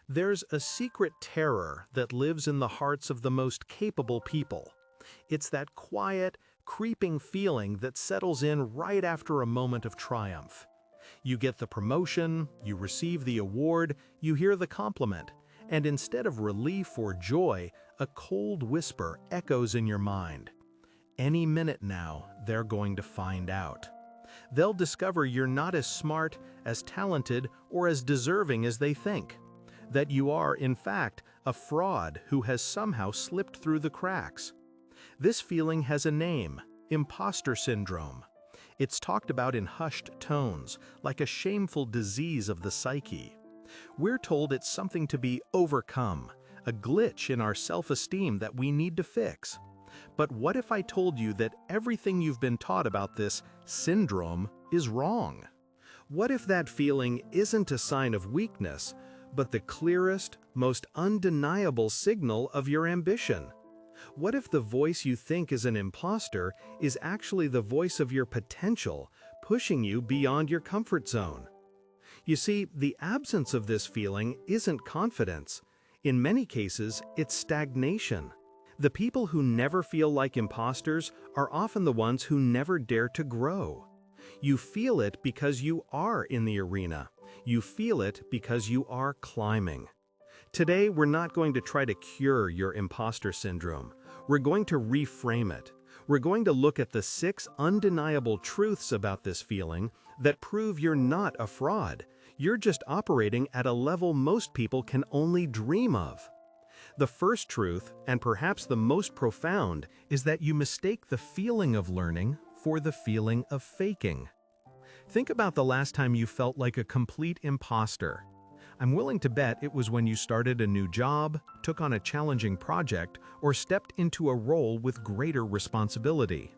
There's a secret terror that lives in the hearts of the most capable people. It's that quiet, creeping feeling that settles in right after a moment of triumph. You get the promotion, you receive the award, you hear the compliment, and instead of relief or joy, a cold whisper echoes in your mind. Any minute now, they're going to find out. They'll discover you're not as smart, as talented, or as deserving as they think. That you are, in fact, a fraud who has somehow slipped through the cracks. This feeling has a name: Impostor Syndrome. It's talked about in hushed tones, like a shameful disease of the psyche. We're told it's something to be overcome, a glitch in our self-esteem that we need to fix. But what if I told you that everything you've been taught about this syndrome is wrong? What if that feeling isn't a sign of weakness, but the clearest, most undeniable signal of your ambition? What if the voice you think is an imposter is actually the voice of your potential, pushing you beyond your comfort zone? You see, the absence of this feeling isn't confidence. In many cases, it's stagnation. The people who never feel like imposters are often the ones who never dare to grow. You feel it because you are in the arena. You feel it because you are climbing. Today, we're not going to try to cure your imposter syndrome. We're going to reframe it. We're going to look at the 6 undeniable truths about this feeling that prove you're not a fraud. You're just operating at a level most people can only dream of. The first truth, and perhaps the most profound, is that you mistake the feeling of learning for the feeling of faking. Think about the last time you felt like a complete imposter. I'm willing to bet it was when you started a new job, took on a challenging project, or stepped into a role with greater responsibility.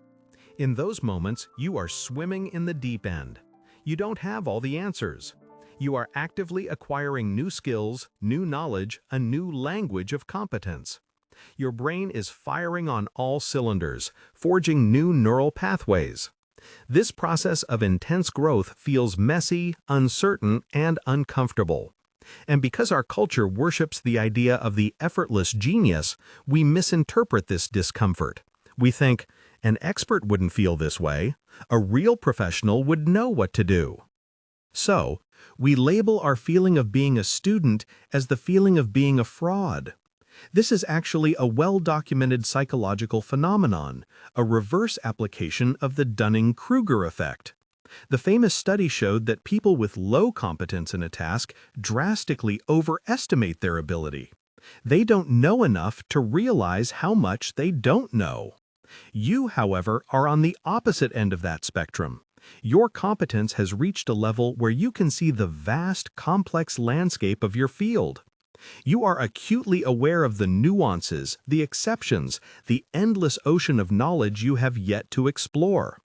In those moments, you are swimming in the deep end. You don't have all the answers. You are actively acquiring new skills, new knowledge, a new language of competence. Your brain is firing on all cylinders, forging new neural pathways. This process of intense growth feels messy, uncertain, and uncomfortable. And because our culture worships the idea of the effortless genius, we misinterpret this discomfort. We think, an expert wouldn't feel this way. A real professional would know what to do. So, we label our feeling of being a student as the feeling of being a fraud. This is actually a well-documented psychological phenomenon, a reverse application of the Dunning-Kruger effect. The famous study showed that people with low competence in a task drastically overestimate their ability. They don't know enough to realize how much they don't know. You, however, are on the opposite end of that spectrum. Your competence has reached a level where you can see the vast, complex landscape of your field. You are acutely aware of the nuances, the exceptions, the endless ocean of knowledge you have yet to explore.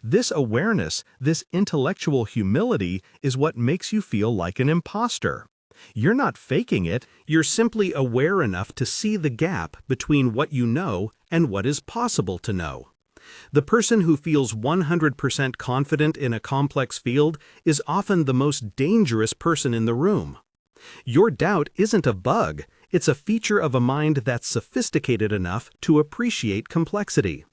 This awareness, this intellectual humility, is what makes you feel like an imposter. You're not faking it, you're simply aware enough to see the gap between what you know and what is possible to know. The person who feels 100% confident in a complex field is often the most dangerous person in the room. Your doubt isn't a bug, it's a feature of a mind that's sophisticated enough to appreciate complexity.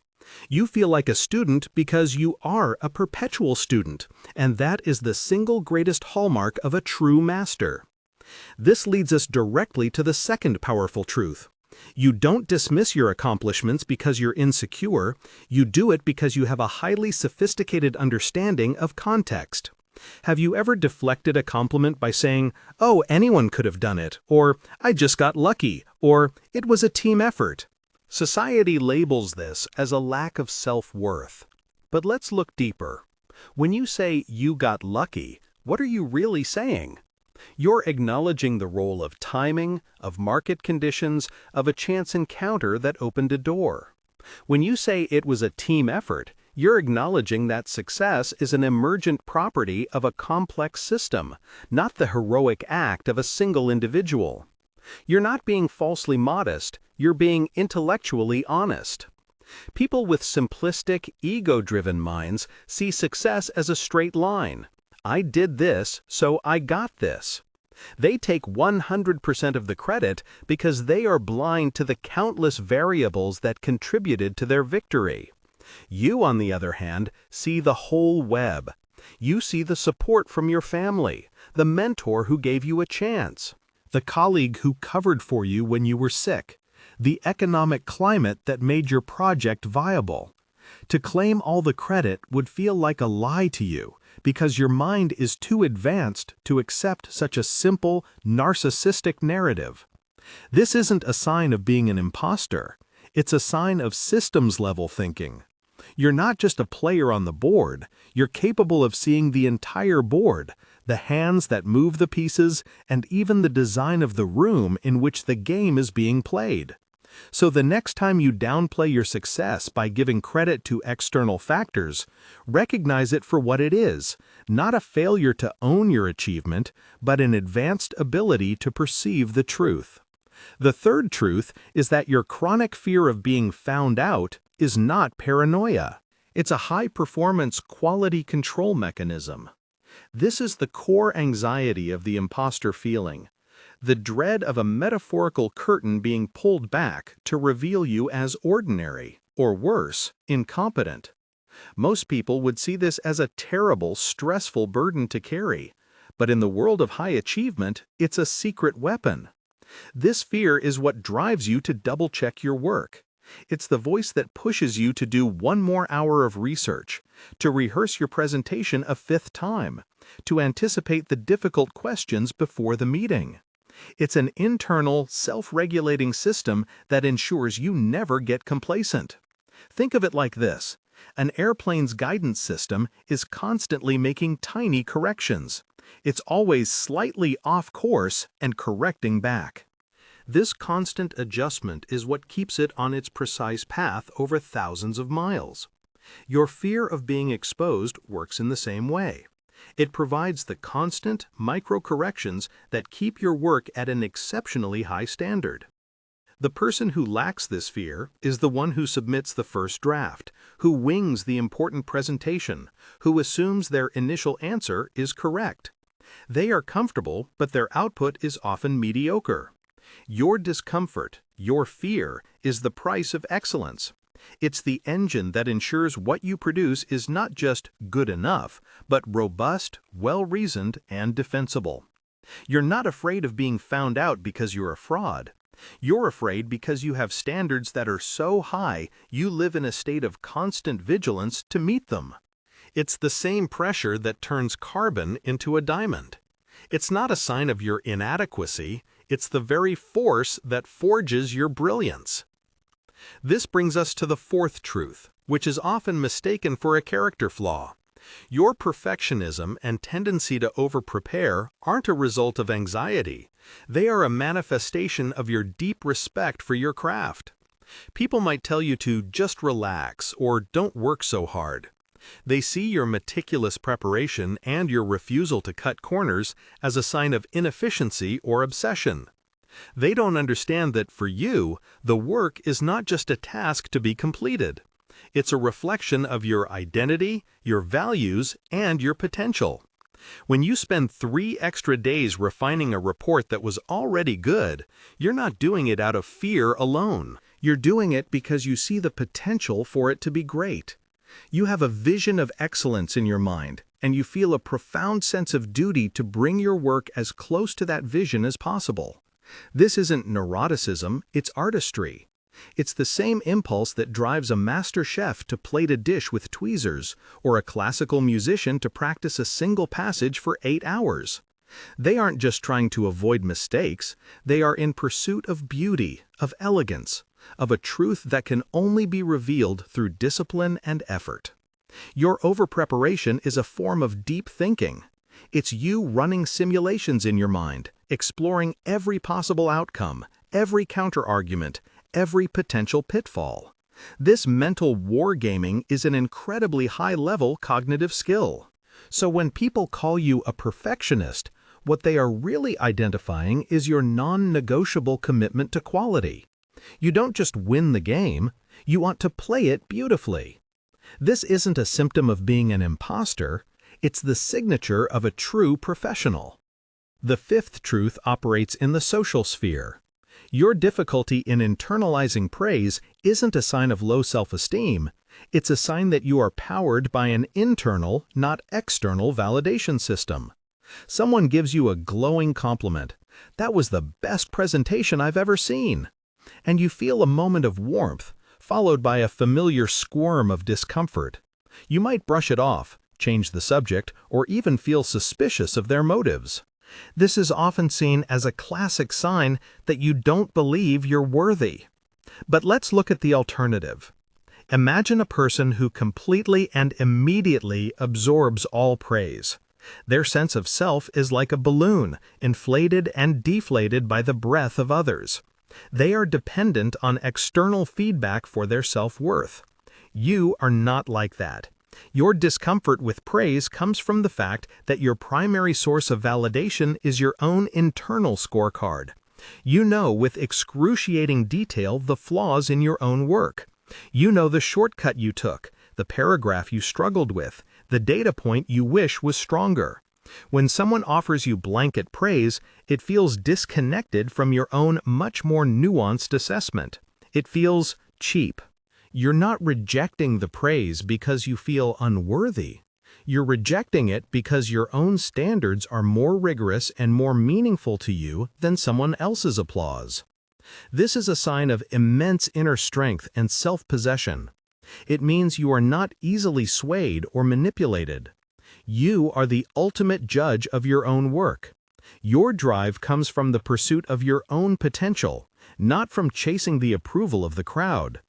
You feel like a student because you are a perpetual student, and that is the single greatest hallmark of a true master. This leads us directly to the second powerful truth. You don't dismiss your accomplishments because you're insecure, you do it because you have a highly sophisticated understanding of context. Have you ever deflected a compliment by saying, "Oh, anyone could have done it," or "I just got lucky," or "It was a team effort"? Society labels this as a lack of self-worth. But let's look deeper. When you say you got lucky, what are you really saying? You're acknowledging the role of timing, of market conditions, of a chance encounter that opened a door. When you say it was a team effort, you're acknowledging that success is an emergent property of a complex system, not the heroic act of a single individual. You're not being falsely modest, you're being intellectually honest. People with simplistic, ego-driven minds see success as a straight line. I did this, so I got this. They take 100% of the credit because they are blind to the countless variables that contributed to their victory. You, on the other hand, see the whole web. You see the support from your family, the mentor who gave you a chance, the colleague who covered for you when you were sick, the economic climate that made your project viable. To claim all the credit would feel like a lie to you because your mind is too advanced to accept such a simple, narcissistic narrative. This isn't a sign of being an imposter. It's a sign of systems-level thinking. You're not just a player on the board, you're capable of seeing the entire board, the hands that move the pieces, and even the design of the room in which the game is being played. So the next time you downplay your success by giving credit to external factors, recognize it for what it is, not a failure to own your achievement, but an advanced ability to perceive the truth. The third truth is that your chronic fear of being found out is not paranoia. It's a high-performance quality control mechanism. This is the core anxiety of the imposter feeling, the dread of a metaphorical curtain being pulled back to reveal you as ordinary, or worse, incompetent. Most people would see this as a terrible, stressful burden to carry, but in the world of high achievement, it's a secret weapon. This fear is what drives you to double-check your work. It's the voice that pushes you to do one more hour of research, to rehearse your presentation a fifth time, to anticipate the difficult questions before the meeting. It's an internal, self-regulating system that ensures you never get complacent. Think of it like this. An airplane's guidance system is constantly making tiny corrections. It's always slightly off course and correcting back. This constant adjustment is what keeps it on its precise path over thousands of miles. Your fear of being exposed works in the same way. It provides the constant micro-corrections that keep your work at an exceptionally high standard. The person who lacks this fear is the one who submits the first draft, who wings the important presentation, who assumes their initial answer is correct. They are comfortable, but their output is often mediocre. Your discomfort, your fear, is the price of excellence. It's the engine that ensures what you produce is not just good enough, but robust, well-reasoned, and defensible. You're not afraid of being found out because you're a fraud. You're afraid because you have standards that are so high you live in a state of constant vigilance to meet them. It's the same pressure that turns carbon into a diamond. It's not a sign of your inadequacy, it's the very force that forges your brilliance. This brings us to the fourth truth, which is often mistaken for a character flaw. Your perfectionism and tendency to over-prepare aren't a result of anxiety. They are a manifestation of your deep respect for your craft. People might tell you to just relax or don't work so hard. They see your meticulous preparation and your refusal to cut corners as a sign of inefficiency or obsession. They don't understand that for you, the work is not just a task to be completed. It's a reflection of your identity, your values, and your potential. When you spend 3 extra days refining a report that was already good, you're not doing it out of fear alone. You're doing it because you see the potential for it to be great. You have a vision of excellence in your mind, and you feel a profound sense of duty to bring your work as close to that vision as possible. This isn't neuroticism, it's artistry. It's the same impulse that drives a master chef to plate a dish with tweezers, or a classical musician to practice a single passage for 8 hours. They aren't just trying to avoid mistakes, they are in pursuit of beauty, of elegance, of a truth that can only be revealed through discipline and effort. Your overpreparation is a form of deep thinking. It's you running simulations in your mind, exploring every possible outcome, every counterargument, every potential pitfall. This mental wargaming is an incredibly high-level cognitive skill. So when people call you a perfectionist, what they are really identifying is your non-negotiable commitment to quality. You don't just win the game, you want to play it beautifully. This isn't a symptom of being an imposter, it's the signature of a true professional. The fifth truth operates in the social sphere. Your difficulty in internalizing praise isn't a sign of low self-esteem. It's a sign that you are powered by an internal, not external validation system. Someone gives you a glowing compliment. "That was the best presentation I've ever seen." And you feel a moment of warmth, followed by a familiar squirm of discomfort. You might brush it off, change the subject, or even feel suspicious of their motives. This is often seen as a classic sign that you don't believe you're worthy. But let's look at the alternative. Imagine a person who completely and immediately absorbs all praise. Their sense of self is like a balloon, inflated and deflated by the breath of others. They are dependent on external feedback for their self-worth. You are not like that. Your discomfort with praise comes from the fact that your primary source of validation is your own internal scorecard. You know with excruciating detail the flaws in your own work. You know the shortcut you took, the paragraph you struggled with, the data point you wish was stronger. When someone offers you blanket praise, it feels disconnected from your own much more nuanced assessment. It feels cheap. You're not rejecting the praise because you feel unworthy. You're rejecting it because your own standards are more rigorous and more meaningful to you than someone else's applause. This is a sign of immense inner strength and self-possession. It means you are not easily swayed or manipulated. You are the ultimate judge of your own work. Your drive comes from the pursuit of your own potential, not from chasing the approval of the crowd.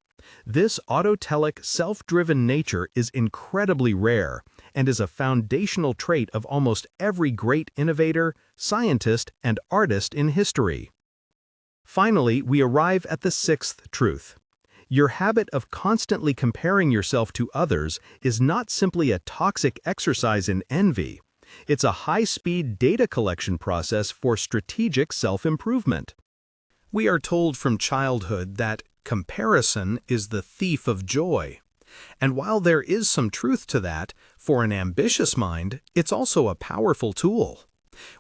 This autotelic, self-driven nature is incredibly rare and is a foundational trait of almost every great innovator, scientist, and artist in history. Finally, we arrive at the sixth truth. Your habit of constantly comparing yourself to others is not simply a toxic exercise in envy. It's a high-speed data collection process for strategic self-improvement. We are told from childhood that comparison is the thief of joy. And while there is some truth to that, for an ambitious mind, it's also a powerful tool.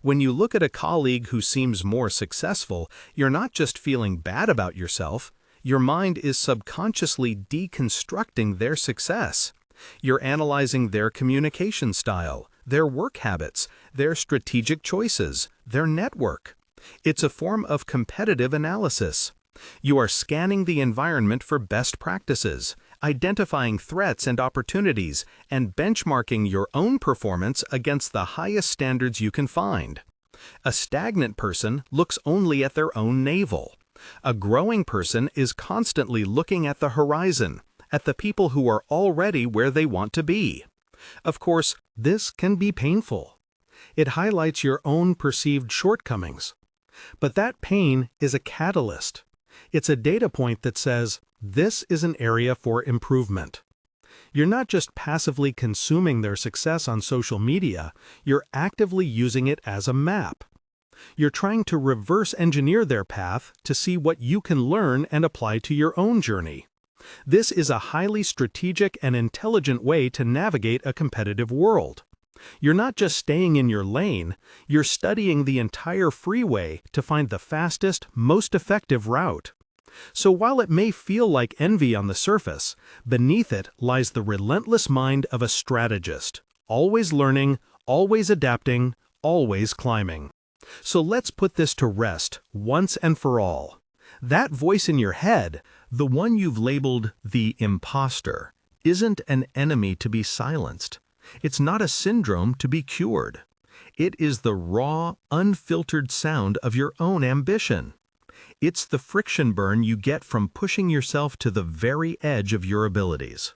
When you look at a colleague who seems more successful, you're not just feeling bad about yourself. Your mind is subconsciously deconstructing their success. You're analyzing their communication style, their work habits, their strategic choices, their network. It's a form of competitive analysis. You are scanning the environment for best practices, identifying threats and opportunities, and benchmarking your own performance against the highest standards you can find. A stagnant person looks only at their own navel. A growing person is constantly looking at the horizon, at the people who are already where they want to be. Of course, this can be painful. It highlights your own perceived shortcomings. But that pain is a catalyst. It's a data point that says, this is an area for improvement. You're not just passively consuming their success on social media, you're actively using it as a map. You're trying to reverse engineer their path to see what you can learn and apply to your own journey. This is a highly strategic and intelligent way to navigate a competitive world. You're not just staying in your lane, you're studying the entire freeway to find the fastest, most effective route. So while it may feel like envy on the surface, beneath it lies the relentless mind of a strategist, always learning, always adapting, always climbing. So let's put this to rest once and for all. That voice in your head, the one you've labeled the impostor, isn't an enemy to be silenced. It's not a syndrome to be cured. It is the raw, unfiltered sound of your own ambition. It's the friction burn you get from pushing yourself to the very edge of your abilities.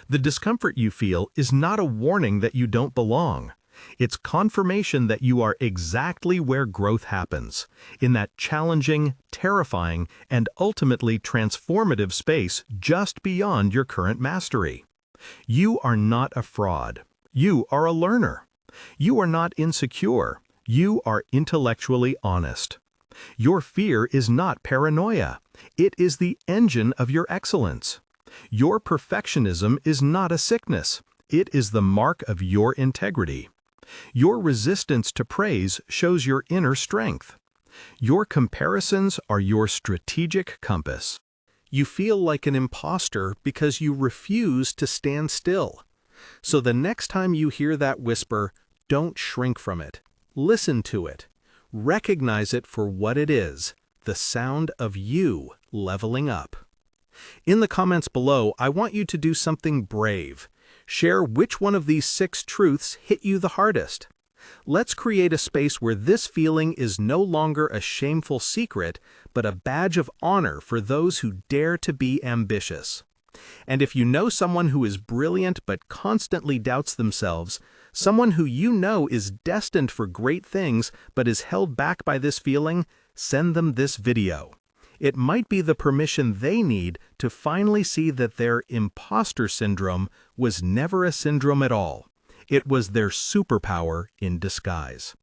The discomfort you feel is not a warning that you don't belong. It's confirmation that you are exactly where growth happens, in that challenging, terrifying, and ultimately transformative space just beyond your current mastery. You are not a fraud. You are a learner. You are not insecure. You are intellectually honest. Your fear is not paranoia. It is the engine of your excellence. Your perfectionism is not a sickness. It is the mark of your integrity. Your resistance to praise shows your inner strength. Your comparisons are your strategic compass. You feel like an imposter because you refuse to stand still. So the next time you hear that whisper, don't shrink from it. Listen to it. Recognize it for what it is, the sound of you leveling up. In the comments below, I want you to do something brave. Share which one of these 6 truths hit you the hardest. Let's create a space where this feeling is no longer a shameful secret, but a badge of honor for those who dare to be ambitious. And if you know someone who is brilliant but constantly doubts themselves, someone who you know is destined for great things but is held back by this feeling, send them this video. It might be the permission they need to finally see that their imposter syndrome was never a syndrome at all. It was their superpower in disguise.